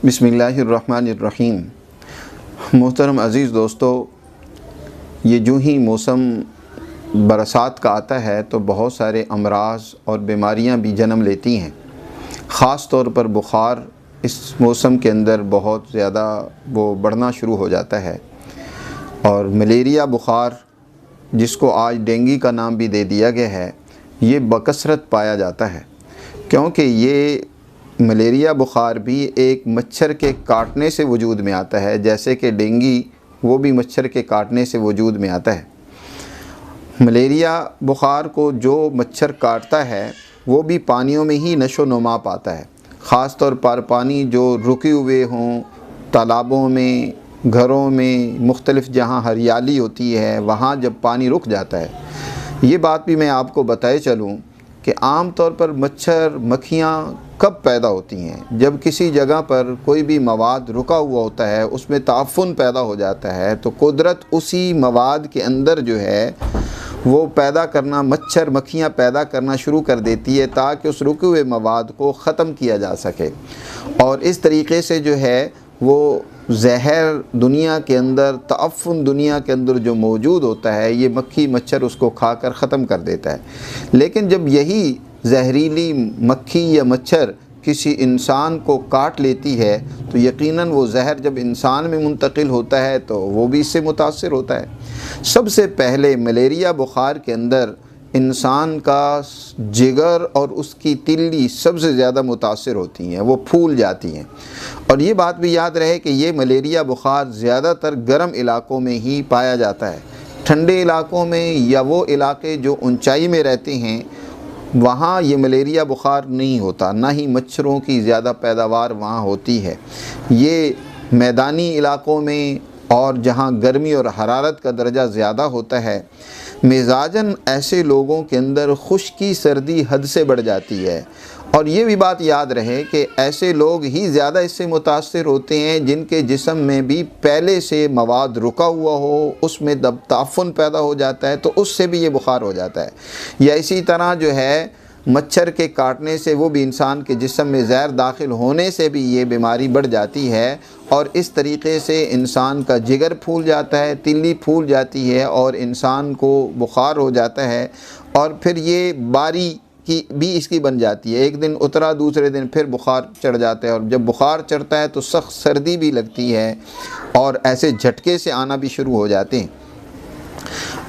बिस्मिल्लाहिर्रहमानिर्रहीम। मोहतरम अज़ीज़ दोस्तों, ये जो ही मौसम बरसात का आता है तो बहुत सारे अमराज और बीमारियां भी जन्म लेती हैं। ख़ास तौर पर बुखार इस मौसम के अंदर बहुत ज़्यादा वो बढ़ना शुरू हो जाता है और मलेरिया बुखार, जिसको आज डेंगू का नाम भी दे दिया गया है, ये बकसरत पाया जाता है। क्योंकि ये मलेरिया बुखार भी एक मच्छर के काटने से वजूद में आता है, जैसे कि डेंगू वो भी मच्छर के काटने से वजूद में आता है। मलेरिया बुखार को जो मच्छर काटता है वो भी पानियों में ही नशो नुमा पाता है। ख़ास तौर पर पानी जो रुके हुए हों, तालाबों में, घरों में, मुख्तलिफ़ जहाँ हरियाली होती है वहाँ जब पानी रुक जाता है। ये बात भी मैं आपको बताए चलूँ कि आम तौर पर मच्छर मक्खियाँ कब पैदा होती हैं? जब किसी जगह पर कोई भी मवाद रुका हुआ होता है, उसमें ताफ़ुन पैदा हो जाता है, तो कुदरत उसी मवाद के अंदर जो है वो पैदा करना, मच्छर मक्खियाँ पैदा करना शुरू कर देती है ताकि उस रुके हुए मवाद को ख़त्म किया जा सके। और इस तरीक़े से जो है वो ज़हर दुनिया के अंदर, ताफ़ुन दुनिया के अंदर जो मौजूद होता है, ये मक्खी मच्छर उसको खाकर ख़त्म कर देता है। लेकिन जब यही जहरीली मक्खी या मच्छर किसी इंसान को काट लेती है तो यकीनन वो जहर जब इंसान में मुंतकिल होता है तो वो भी इससे मुतासिर होता है। सबसे पहले मलेरिया बुखार के अंदर इंसान का जिगर और उसकी तिल्ली सबसे ज़्यादा मुतासिर होती हैं, वो फूल जाती हैं। और ये बात भी याद रहे कि ये मलेरिया बुखार ज़्यादातर गर्म इलाकों में ही पाया जाता है। ठंडे इलाकों में या वो इलाके जो ऊंचाई में रहते हैं वहाँ ये मलेरिया बुखार नहीं होता, ना ही मच्छरों की ज़्यादा पैदावार वहाँ होती है। ये मैदानी इलाकों में और जहाँ गर्मी और हरारत का दर्जा ज़्यादा होता है, मिजाजन ऐसे लोगों के अंदर खुश्की सर्दी हद से बढ़ जाती है। और ये भी बात याद रहे कि ऐसे लोग ही ज़्यादा इससे मुतासिर होते हैं जिनके जिस्म में भी पहले से मवाद रुका हुआ हो, उसमें जब ताफ़ुन पैदा हो जाता है तो उससे भी ये बुखार हो जाता है। या इसी तरह जो है मच्छर के काटने से वो भी इंसान के जिस्म में ज़हर दाखिल होने से भी ये बीमारी बढ़ जाती है। और इस तरीक़े से इंसान का जिगर फूल जाता है, तिल्ली फूल जाती है और इंसान को बुखार हो जाता है। और फिर ये बारी की भी इसकी बन जाती है, एक दिन उतरा दूसरे दिन फिर बुखार चढ़ जाता है। और जब बुखार चढ़ता है तो सख्त सर्दी भी लगती है और ऐसे झटके से आना भी शुरू हो जाते हैं।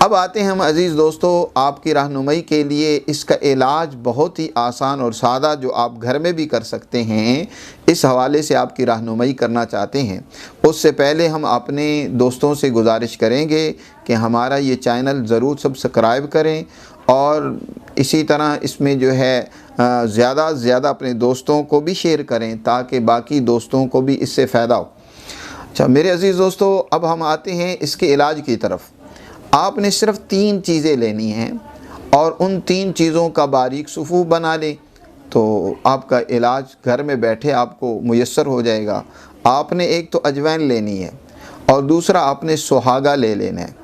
अब आते हैं हम अज़ीज़ दोस्तों आपकी रहनुमाई के लिए इसका इलाज बहुत ही आसान और सादा जो आप घर में भी कर सकते हैं, इस हवाले से आपकी रहनुमाई करना चाहते हैं। उससे पहले हम अपने दोस्तों से गुजारिश करेंगे कि हमारा ये चैनल ज़रूर सब्सक्राइब करें और इसी तरह इसमें जो है ज़्यादा से ज़्यादा अपने दोस्तों को भी शेयर करें ताकि बाकी दोस्तों को भी इससे फ़ायदा हो। अच्छा मेरे अज़ीज़ दोस्तों, अब हम आते हैं इसके इलाज की तरफ। आपने सिर्फ 3 चीज़ें लेनी हैं और उन 3 चीज़ों का बारीक सफ़ूफ बना लें तो आपका इलाज घर में बैठे आपको मुयस्सर हो जाएगा। आपने एक तो अजवाइन लेनी है और दूसरा आपने सुहागा ले लेना है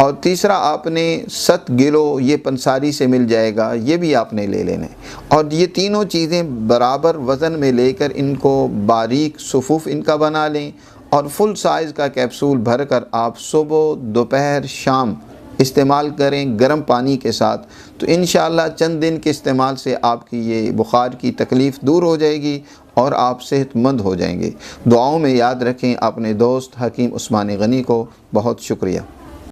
और तीसरा आपने 7 किलो ये पंसारी से मिल जाएगा, ये भी आपने ले लेना है। और ये तीनों चीज़ें बराबर वज़न में लेकर इनको बारीक सफ़ूफ इनका बना लें और फुल साइज़ का कैप्सूल भरकर आप सुबह, दोपहर, शाम इस्तेमाल करें गर्म पानी के साथ। तो इंशाअल्लाह चंद दिन के इस्तेमाल से आपकी ये बुखार की तकलीफ़ दूर हो जाएगी और आप सेहतमंद हो जाएंगे। दुआओं में याद रखें अपने दोस्त हकीम उस्मानी गनी को। बहुत शुक्रिया।